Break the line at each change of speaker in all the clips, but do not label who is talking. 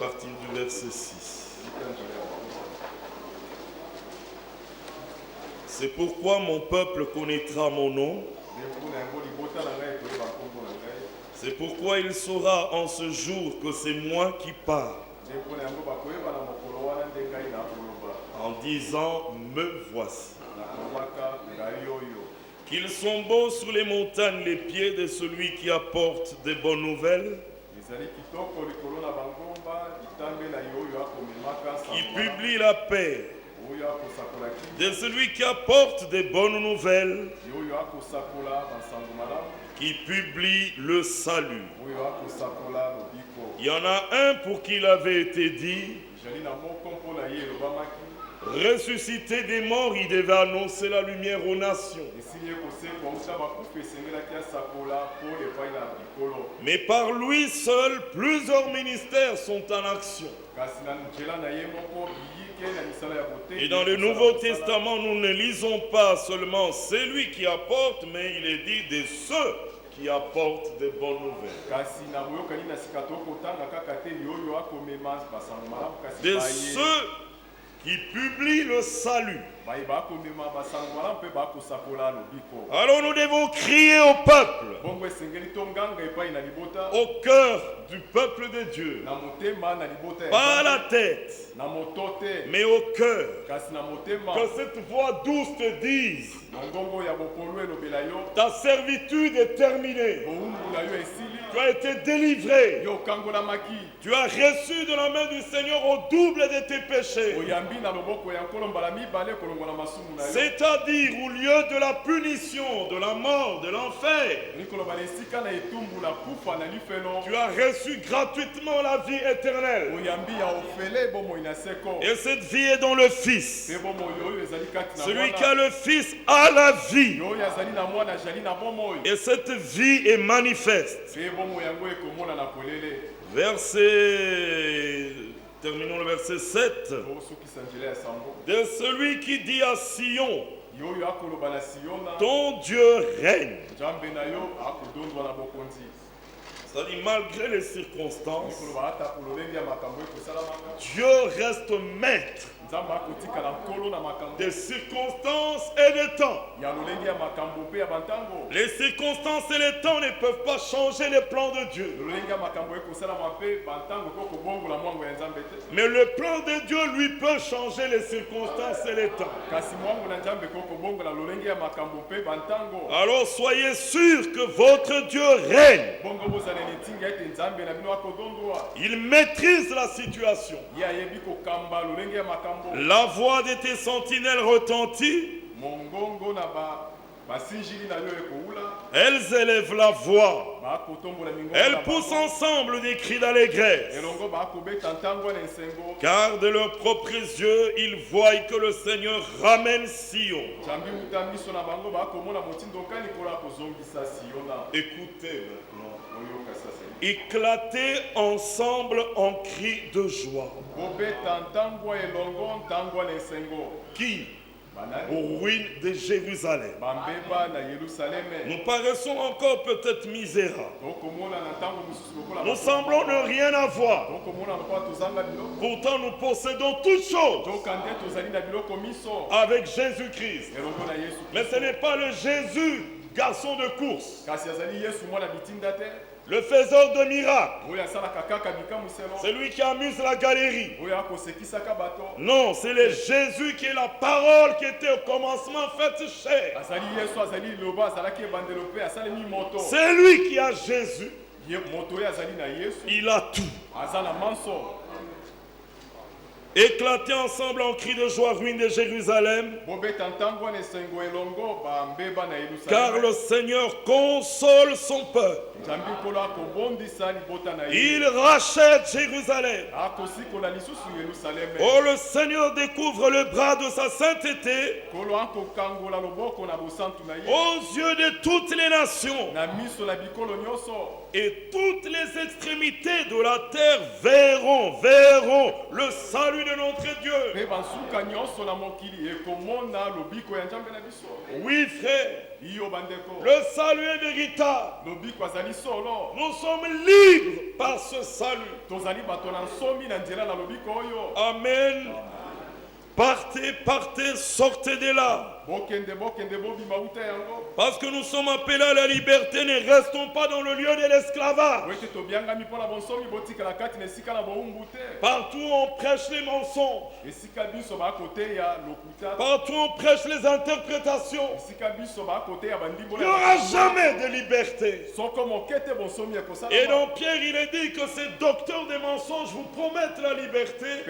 partir du verset 6. C'est pourquoi mon peuple connaîtra mon nom. C'est pourquoi il saura en ce jour que c'est moi qui parle. En disant, me voici. Qu'ils sont beaux sur les montagnes les pieds de celui qui apporte des bonnes nouvelles, qui publie la paix, de celui qui apporte des bonnes nouvelles, qui publie le salut. Il y en a un pour qui il avait été dit, ressuscité des morts, il devait annoncer la lumière aux nations. Mais par lui seul, plusieurs ministères sont en action. Et dans le Nouveau Testament, nous ne lisons pas seulement celui qui apporte, mais il est dit de ceux qui apportent des bonnes nouvelles. De ceux qui publient le salut. Alors nous devons crier au peuple, au cœur du peuple de Dieu, pas à la tête, mais au cœur, que cette voix douce te dise, ta servitude est terminée, tu as été délivré, tu as reçu de la main du Seigneur au double de tes péchés. C'est-à-dire au lieu de la punition, de la mort, de l'enfer, tu as reçu gratuitement la vie éternelle. Et cette vie est dans le Fils. Celui qui a le Fils a la vie. Et cette vie est manifeste. Terminons le verset 7. De celui qui dit à Sion, ton Dieu règne. C'est-à-dire, malgré les circonstances, Dieu reste maître des circonstances et des temps. Les circonstances et les temps ne peuvent pas changer les plans de Dieu. Mais le plan de Dieu, lui, peut changer les circonstances et les temps. Alors soyez sûrs que votre Dieu règne. Il maîtrise la situation. La voix de tes sentinelles retentit. Elles élèvent la voix. Elles poussent ensemble des cris d'allégresse. Car de leurs propres yeux, ils voient que le Seigneur ramène Sion. Écoutez maintenant. Éclatez ensemble en cris de joie. Qui? Aux ruines de Jérusalem. Nous paraissons encore peut-être misérables. Nous semblons ne rien avoir. Pourtant nous possédons toutes choses avec Jésus-Christ. Mais ce n'est pas le Jésus, garçon de course, le faiseur de miracles, celui qui amuse la galerie. Non, c'est le Jésus qui est la parole qui était au commencement faite chair. C'est lui qui a Jésus. Il a tout. Éclatez ensemble en cris de joie, ruine de Jérusalem. Car le Seigneur console son peuple. Il rachète Jérusalem. Oh, le Seigneur découvre le bras de sa sainteté aux yeux de toutes les nations. Et toutes les extrémités de la terre verront le salut salut de notre Dieu. Oui, frère. Le salut est véritable. Nous sommes libres par ce salut. Amen. Partez, partez, sortez de là. Parce que nous sommes appelés à la liberté, ne restons pas dans le lieu de l'esclavage. Partout on prêche les mensonges. Partout on prêche les interprétations. Il n'y aura jamais de liberté. Et dans Pierre, il est dit que ces docteurs des mensonges vous promettent la liberté.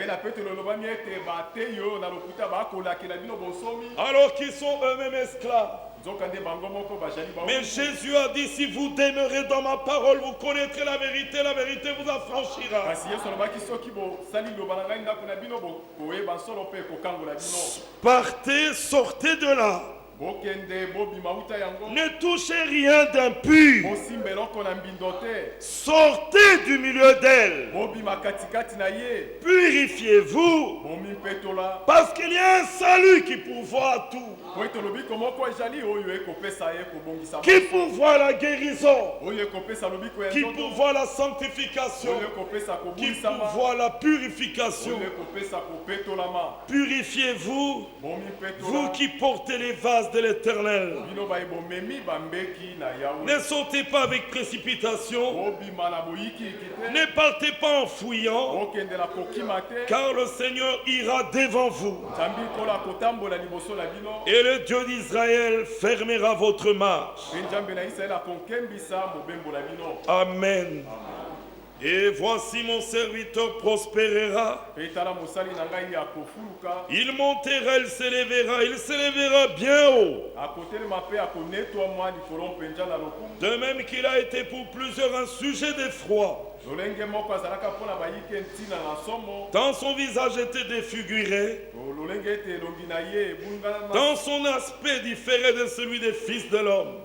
Alors qu'ils sont eux-mêmes esclaves. Mais Jésus a dit, si vous demeurez dans ma parole, vous connaîtrez la vérité vous affranchira. Partez, sortez de là. Ne touchez rien d'impur. Sortez du milieu d'elle. Purifiez-vous. Parce qu'il y a un salut qui pourvoit tout. Qui pourvoit la guérison. Qui pourvoit la sanctification. Qui pourvoit la purification. Purifiez-vous. Vous qui portez les vases de l'Éternel. Ne sautez pas avec précipitation. Ne partez pas en fouillant. Car le Seigneur ira devant vous. Et le Dieu d'Israël fermera votre marche. Amen. Et voici mon serviteur prospérera. Il montera, il s'élèvera bien haut. De même qu'il a été pour plusieurs un sujet d'effroi. Tant son visage était défiguré, tant son aspect différait de celui des fils de l'homme.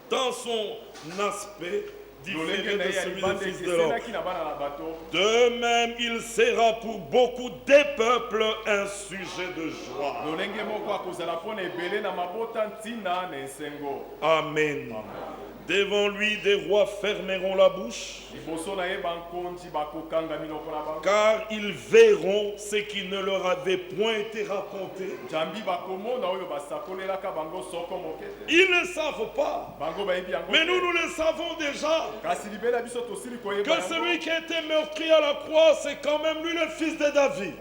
Tant son aspect différé de celui des fils de l'homme. De même, il sera pour beaucoup des peuples un sujet de joie. Amen. Devant lui, des rois fermeront la bouche, car ils verront ce qui ne leur avait point été raconté. Ils ne savent pas, mais nous le savons déjà, que celui qui a été meurtri à la croix, c'est quand même lui le fils de David.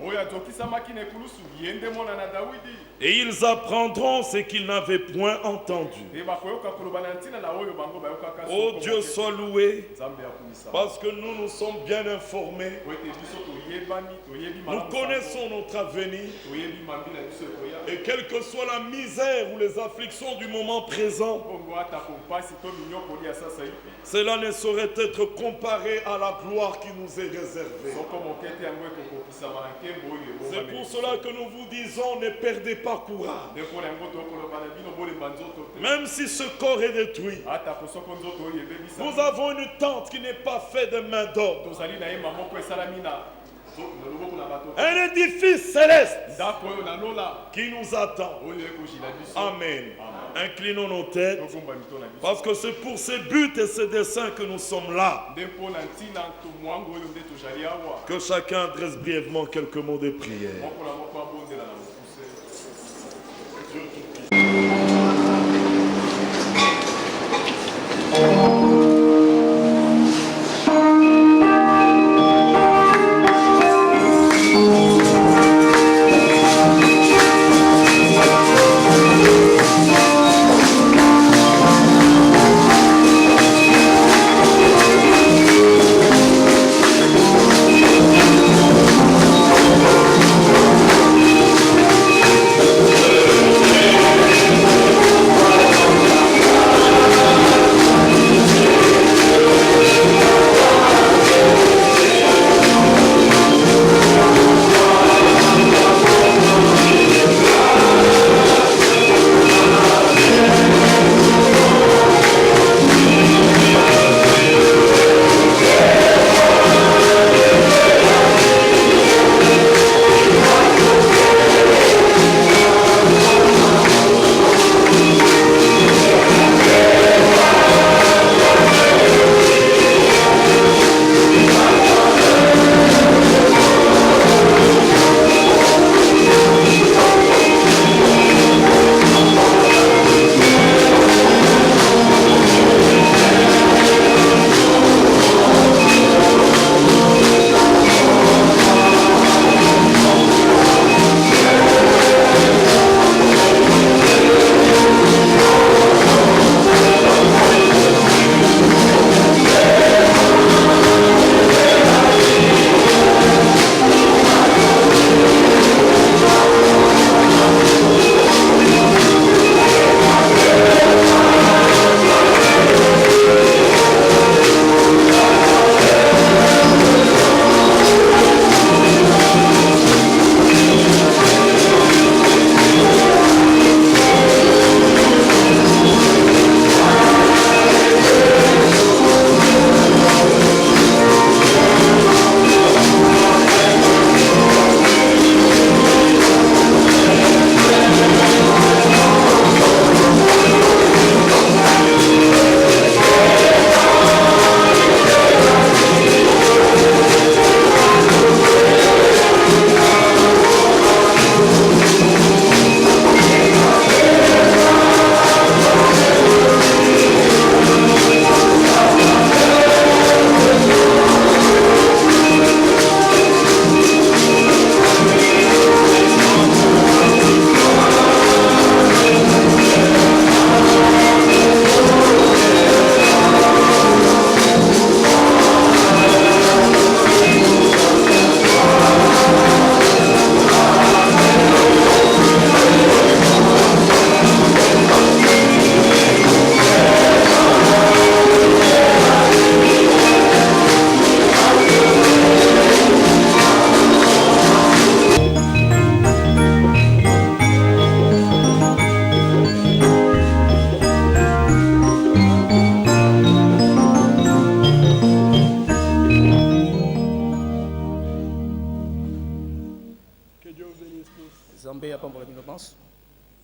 Et ils apprendront ce qu'ils n'avaient point entendu. Oh Dieu soit loué, parce que nous sommes bien informés. Nous connaissons notre avenir. Et quelle que soit la misère ou les afflictions du moment présent, cela ne saurait être comparé à la gloire qui nous est réservée. C'est pour cela que nous vous disons, ne perdez pas courage. Même si ce corps est détruit, nous avons une tente qui n'est pas faite de main d'homme. Un édifice céleste qui nous attend. Amen. Inclinons nos têtes, parce que c'est pour ces buts et ces desseins que nous sommes là. Que chacun adresse brièvement quelques mots de prière.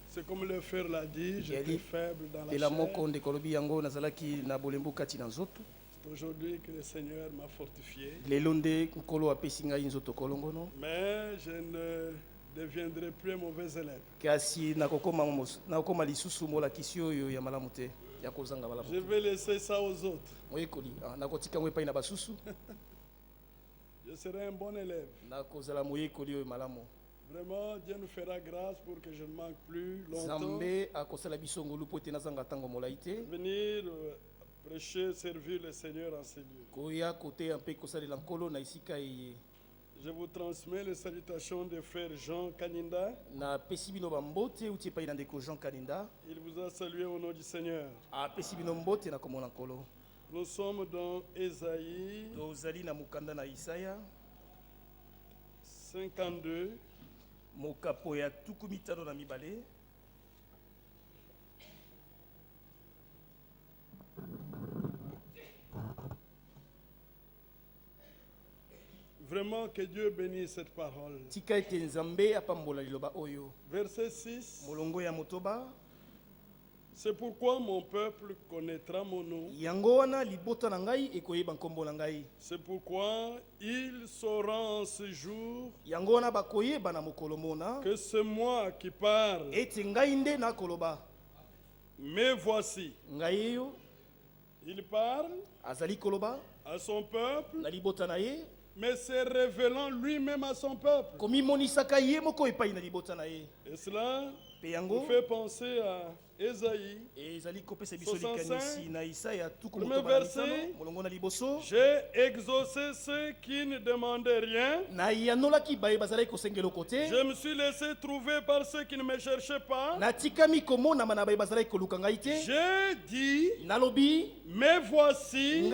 C'est comme le frère l'a dit, j'étais faible dans la chair. C'est aujourd'hui que le Seigneur m'a fortifié. Mais je ne deviendrai plus un mauvais élève. Je vais laisser ça aux autres. Je serai un bon élève. Vraiment, Dieu nous fera grâce pour que je ne manque plus longtemps. Venir prêcher, servir le Seigneur en ces lieux. Je vous transmets les salutations de frère Jean Kaninda. Il vous a salué au nom du Seigneur. Nous sommes dans Ésaïe 52. Vraiment que Dieu bénisse cette parole. Verset 6. C'est pourquoi mon peuple connaîtra mon nom. C'est pourquoi ils sauront en ce jour que c'est moi qui parle. Mais voici. Il parle à son peuple, mais c'est révélant lui-même à son peuple. Et cela nous fait penser à Ésaïe 65, premier verset. J'ai exaucé ceux qui ne demandaient rien. Je me suis laissé trouver par ceux qui ne me cherchaient pas. J'ai dit, mais voici,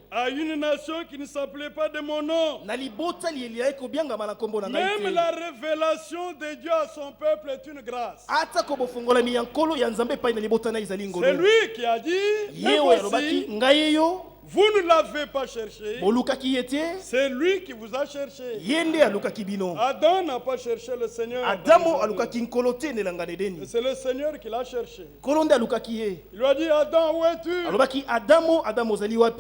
à une nation qui ne s'appelait pas de mon nom. Même la révélation de Dieu à son peuple est une grâce. C'est lui qui a dit, mais voici, vous ne l'avez pas cherché. C'est lui qui vous a cherché. Adam n'a pas cherché le Seigneur. C'est le Seigneur qui l'a cherché. Il lui a dit, Adam, où es-tu?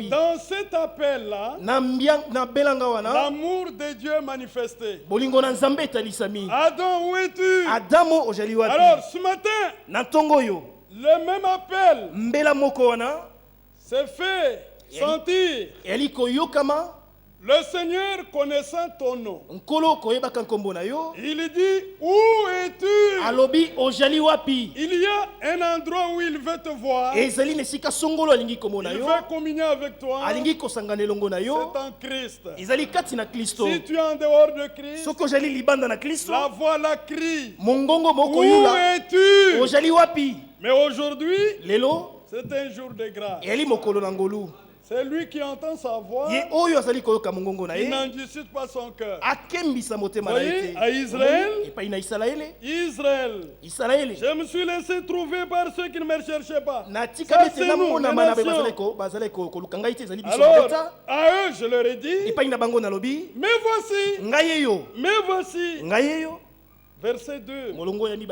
Dans cet appel-là, l'amour de Dieu est manifesté. Adam, où es-tu? Alors, ce matin, le même appel s'est fait sentir. Le Seigneur connaissant ton nom, il dit, où es-tu? Il y a un endroit où il veut te voir. Il veut communier avec toi. C'est en Christ. Si tu es en dehors de Christ, la voix la crie, où es-tu? Mais aujourd'hui, c'est un jour de grâce. C'est lui qui entend sa voix. Il n'endurcit pas son cœur. Voyez, à Israël, je me suis laissé trouver par ceux qui ne me cherchaient pas. Ça, c'est nous, les nations. Alors, à eux, je leur ai dit, mais voici, verset 2,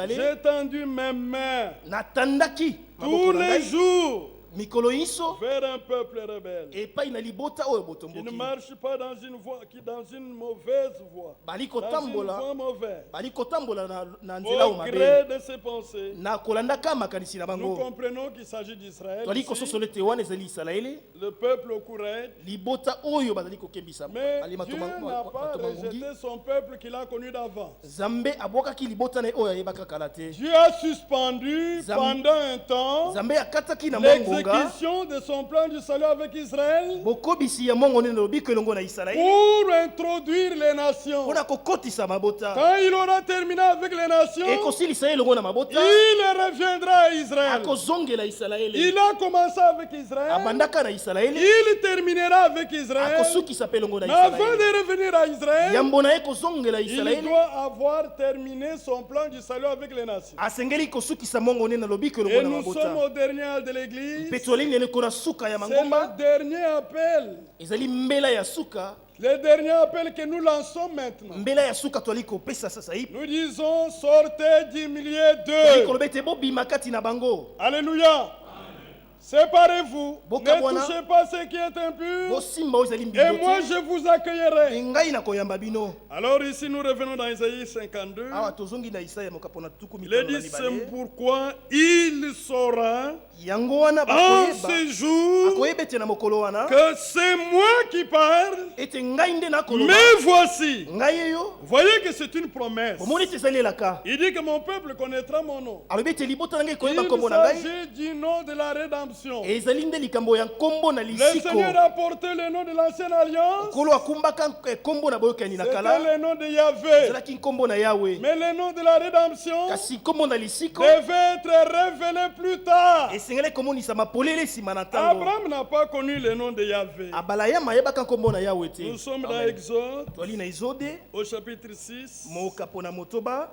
j'ai tendu mes mains tous les jours vers un peuple rebelle qui ne marche pas dans une mauvaise voie, dans une voie mauvaise, au gré de ses pensées. Nous comprenons qu'il s'agit d'Israël ici, le peuple au courage. Mais Dieu n'a pas rejeté son peuple qu'il a connu d'avant. Dieu a suspendu pendant un temps l'exécution de son plan du salut avec Israël pour introduire les nations. Quand il aura terminé avec les nations, il reviendra à Israël. Il a commencé avec Israël, il terminera avec Israël. Mais avant de revenir à Israël, il doit avoir terminé son plan du salut avec les nations. Et nous sommes au dernier de l'église. C'est le dernier appel
Le dernier appel que nous lançons maintenant.
mbela ya suka toliko pesa sasa hivi.
Nous disons sortez du milieu d'eux.
Kolobete bo bimakati na bango.
Alléluia. Séparez-vous.
Boka
Ne
bwana.
touchez pas ce qui est impur.
Bo simba ozali
Et
mbibote.
moi je vous accueillerai.
Ngai na koyamba bino.
Alors ici nous revenons dans Isaïe 52.
Awa tozongi na Isaya mokapona tuku
Il est
mitano na
dit c'est
mibale.
pourquoi il saura
Yango wana
en
bakoyeba.
ce jour
Akoyebete na mokolo wana.
que c'est moi qui parle.
Ete ngai nde na koloba.
Mais voici.
Ngai yo.
Vous voyez que c'est une promesse.
Bomoni tesali elaka.
Il dit que mon peuple connaîtra mon nom.
Alobete libota na ngai koyeba
Il
kombo na ngai.
s'agit du nom de la rédemption.
Ezali nde likambo ya nkombo na
Le
lisiko.
Seigneur a porté le nom de l'ancienne alliance.
Kolo akumbaka nkombo na boyokani na
C'était
kala.
le nom de Yahvé.
Ezalaki nkombo na Yawe.
Mais le nom de la rédemption
Kasi nkombo na lisiko.
devait être révélé plus tard.
Esengeli komonisa mapolele nsima na ntango.
Abraham n'a pas connu le nom de Yahvé.
Abalaya mayebaka nkombo na Yawe te.
Nous sommes dans
Amen.
Exode
Twali na Exode
au chapitre 6.
mokapo na motoba.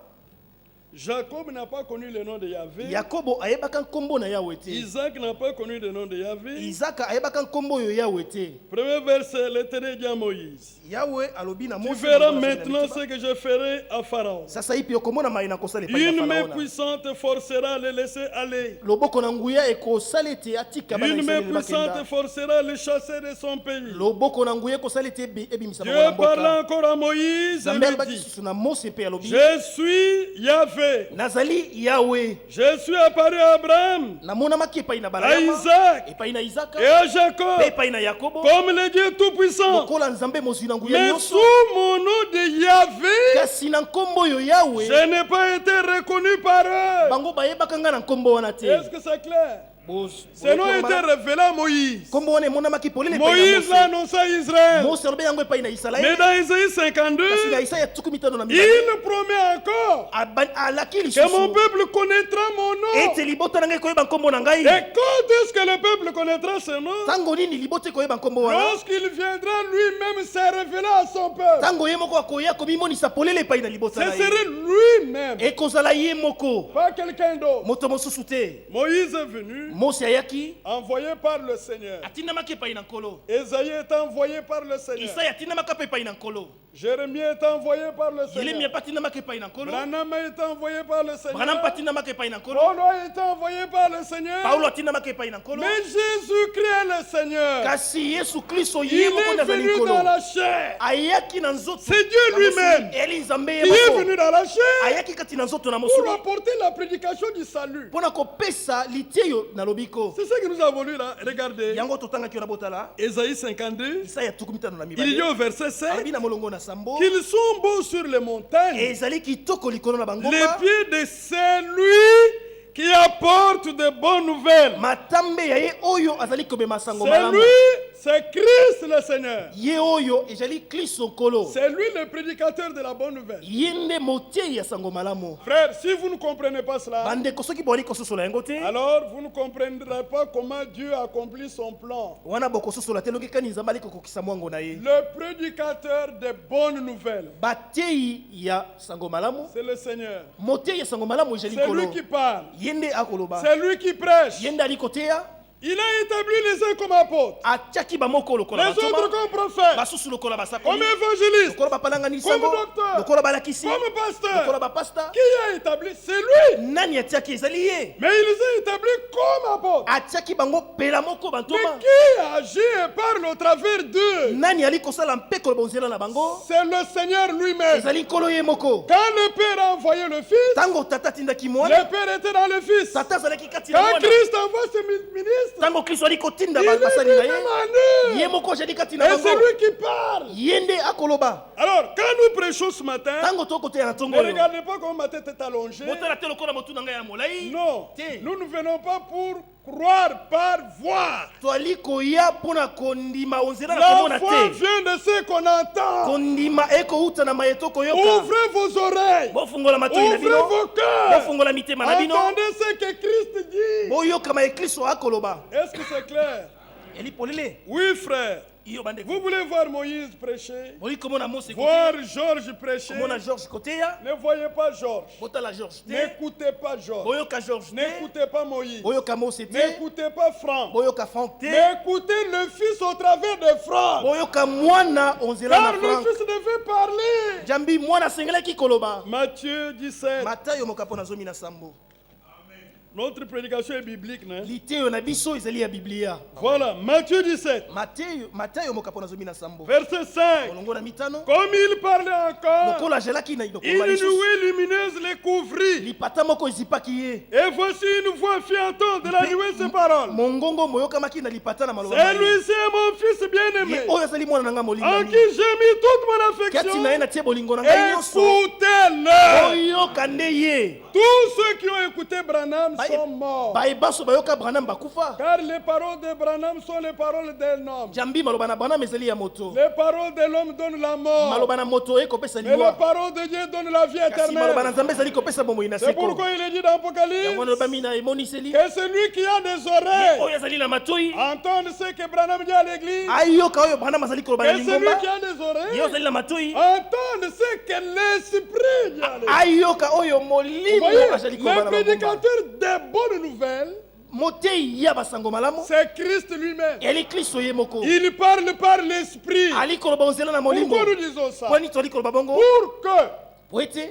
Jacob n'a pas connu le nom de Yahvé.
Yakobo ayebaka nkombo na Yawe te.
Isaac n'a pas connu le nom de Yahvé.
Isaka ayebaka nkombo oyo Yawe te.
Premier verset, l'Éternel dit à Moïse,
Yawe alobi na
tu
Moïse.
verras maintenant ce que je ferai à Pharaon.
Sasa hivi okomona mai na kosala epai
Une
na
main
Faraona.
puissante forcera à le laisser aller.
Loboko na nguya ekosala ete atika bana
Une main
Israeli
puissante
bakenda.
forcera à le chasser de son pays.
Loboko na nguya ekosala ete ebimisa bango
Dieu
na
parle
mboka.
encore à Moïse et
Zambe
lui
alobaki
dit,
susu na Mose pe alobi.
je suis Yahvé.
Nazali Yawe.
Je suis apparu à Abraham,
Namonamaki epai na
à
Balama.
Isaac
Epai na Isaka.
et à Jacob,
Pe epai na Yakobo.
comme le Dieu Tout-Puissant.
Lokola Nzambe mozwi na nguya
Mais
nyonso.
sous mon nom de Yahvé,
Kasi na nkombo oyo Yawe.
je n'ai pas été reconnu par eux.
Bango bayebaka nga na nkombo wana te.
Est-ce que c'est clair? Ce nom a été révélé à Moïse.
Nkombo wana emonamaki polele epai na
Moïse l'a
Mose.
annoncé à Israël.
Mose alobi yango epai na
Mais
Isalaele.
dans Isaïe 52,
Kasi na Isaya tuku mitano na mibale.
il promet encore
Alaki
que mon
lisusu.
peuple connaîtra mon nom.
Ete libota na ngai koyeba nkombo na ngai.
Et quand est-ce que le peuple connaîtra ce nom?
Tango nini libota koyeba nkombo wana.
Lorsqu'il viendra lui-même se révéler à son peuple.
Tango ye moko akoya komimonisa polele epai na libota
Ce
na
serait
ye.
lui-même,
Ekozala ye moko.
pas quelqu'un d'autre.
Moto mosusu te.
Moïse est venu,
Mose ayaki.
envoyé par le Seigneur.
Atindamaki epai na nkolo.
Esaïe est envoyé par le Seigneur.
Isaya atindamaka mpe epai na nkolo.
Jérémie est envoyé par le
Yeremia
Seigneur.
mpe atindamaka epai na nkolo.
Branham est envoyé par le
Branham mpe
Seigneur.
atindamaka epai na nkolo.
Paul est envoyé par le Seigneur.
Paulo atindamaka epai na nkolo.
Mais Jésus-Christ est le Seigneur.
Kasi yesu kristo
Il
ye moko
est
nde azali
venu
nkolo.
dans la chair.
Ayaki na nzoto.
C'est Dieu lui-même.
Eli nzambe ye
Il est
moko.
venu dans la chair
Ayaki kati na nzoto na
pour
mosolo.
apporter la prédication du salut.
Mpona kopesa litieyo na lobiko.
C'est ce que nous avons lu là. Regardez.
Yango totangaki yo na botala.
Ésaïe 52.
Isaya tuku mitano na
Il dit
mibale.
au verset 7
Alobi na molongo na sambo.
qu'ils sont beaux sur les montagnes,
Ezali kitoko likolo na
les
bangomba.
pieds de celui qui apporte de bonnes nouvelles.
Matambe ya ye oyo azali kobema sango
C'est
malamu.
lui, c'est Christ le Seigneur.
Ye oyo ezali kristo nkolo.
C'est lui le prédicateur de la bonne nouvelle.
Ye nde motiei ya sango malamu.
Frère, si vous ne comprenez pas cela,
Bandeko soki boli kososola yango te.
alors vous ne comprendrez pas comment Dieu accomplit son plan.
Wana bokososola te longi kani nzambe ali kokokisa mwango na ye.
Le prédicateur des bonnes nouvelles,
Batei ya sango malamu.
c'est le Seigneur.
Motei ya sango malamu ezali
C'est lui
nkolo.
qui parle.
Ye nde akoloba.
C'est lui qui prêche.
Ye nde ali koteya.
Il a établi les uns comme apôtres,
Atiaki bamoko
les
lokola
autres
bantoma.
comme prophètes,
Basusu lokola
comme
basakoli.
évangélistes,
Lokola bapalangani
comme
sango.
docteur,
Lokola balakisi.
comme
Lokola
pasteur.
bapasta.
Qui a établi? C'est lui.
Nani atiaki ezali ye.
Mais il les a établis comme apôtres.
Atiaki bango pela moko
Mais
bantoma.
qui agit et parle au travers d'eux?
Nani ali kosala mpeko bonzela na bango.
C'est le Seigneur lui-même.
Ezali nkolo ye moko.
Quand le Père a envoyé le Fils,
Tango tata tindaki mwana.
le Père était dans le Fils.
Tata azalaki kati na
Quand
mwana.
Christ envoie ses ministres,
Tango kristo ali kotinda
il est
basali na
lui-même
ye.
en
Ye
eux.
moko azali kati na
Et
bango.
c'est lui qui parle.
Ye nde akoloba.
Alors, quand nous prêchons ce matin,
Tango tokoteya na ntongo
ne
oyo.
regardez pas comment ma tête est allongée.
Botala te lokola motu na ngai ya molai.
Non,
Te.
nous ne venons pas pour croire par voir.
Toali koya mpona kondima onzela na
La
komona
foi
te.
vient de ce qu'on entend.
Kondima ekouta na mayeto koyoka.
Ouvrez vos oreilles.
Bofungola matoi na
Ouvrez
bino.
vos cœurs.
Bofungola mitema na bino.
Entendez ce que Christ dit.
Boyoka ma ekristo akoloba.
Est-ce que c'est clair?
Eli polele.
Oui, frère. Vous voulez voir Moïse prêcher? Voir Georges prêcher? Ne voyez pas Georges. N'écoutez pas Georges. N'écoutez pas Moïse. N'écoutez pas Franck. N'écoutez le Fils au travers de Franck. Car le Fils devait parler. Matthieu 17. Notre prédication est biblique, non? Voilà, Matthieu 17. Verset 5. Comme il parlait encore, une nuée lumineuse les couvrit. Et voici une voix fit entendre de la nuée ces paroles. Celui-ci est mon fils bien-aimé, en qui j'ai mis toute mon affection. Écoutez-le. Tous ceux qui ont écouté Branham sont morts. Car les paroles de Branham sont les paroles d'un homme. Les paroles de l'homme donnent la mort. Mais les paroles de Dieu donnent la vie éternelle. C'est pourquoi il est dit dans l'Apocalypse que celui qui a des oreilles entende ce que Branham dit à l'église. Et celui qui a des oreilles entende ce que l'Esprit dit à l'église. Le prédicateur des bonnes nouvelles, c'est Christ lui-même. Il parle par l'Esprit. Pourquoi nous disons ça? Pour que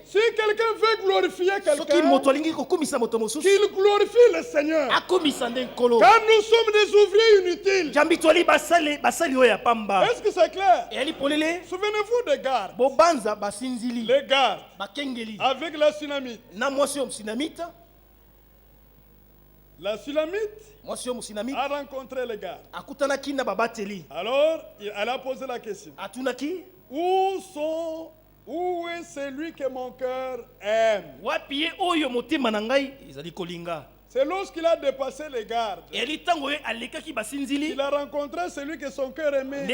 si quelqu'un veut glorifier quelqu'un, qu'il glorifie le Seigneur. Car nous sommes des ouvriers inutiles. Est-ce que c'est clair? Souvenez-vous des gardes. Les gardes avec la Sunamite. La Sulamite a rencontré les gardes. Alors, elle a posé la question. Où est celui que mon cœur aime? C'est lorsqu'il a dépassé les gardes qu'il a rencontré celui que son cœur aimait.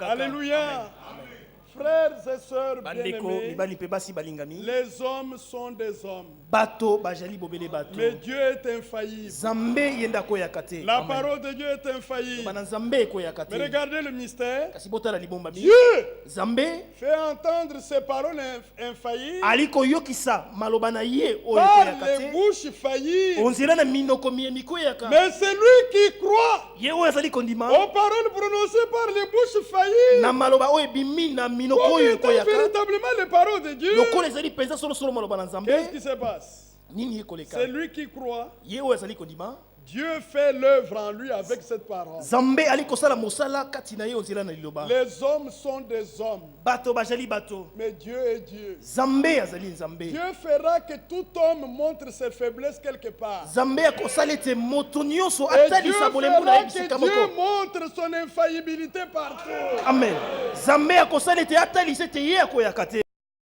Alléluia. Frères et sœurs bien-aimés, les hommes sont des hommes. Mais Dieu est infaillible. La parole de Dieu est infaillible. Mais regardez le mystère. Dieu fait entendre ses paroles infaillibles par les bouches faillies. Mais c'est lui qui croit aux paroles prononcées par les bouches faillies. Comme étant véritablement les paroles de Dieu. Qu'est-ce qui se passe? C'est lui qui croit. Dieu fait l'œuvre en lui avec cette parole. Les hommes sont des hommes. Mais Dieu est Dieu. Dieu fera que tout homme montre ses faiblesses quelque part. Et Dieu fera que Dieu montre son infaillibilité partout.
Amen.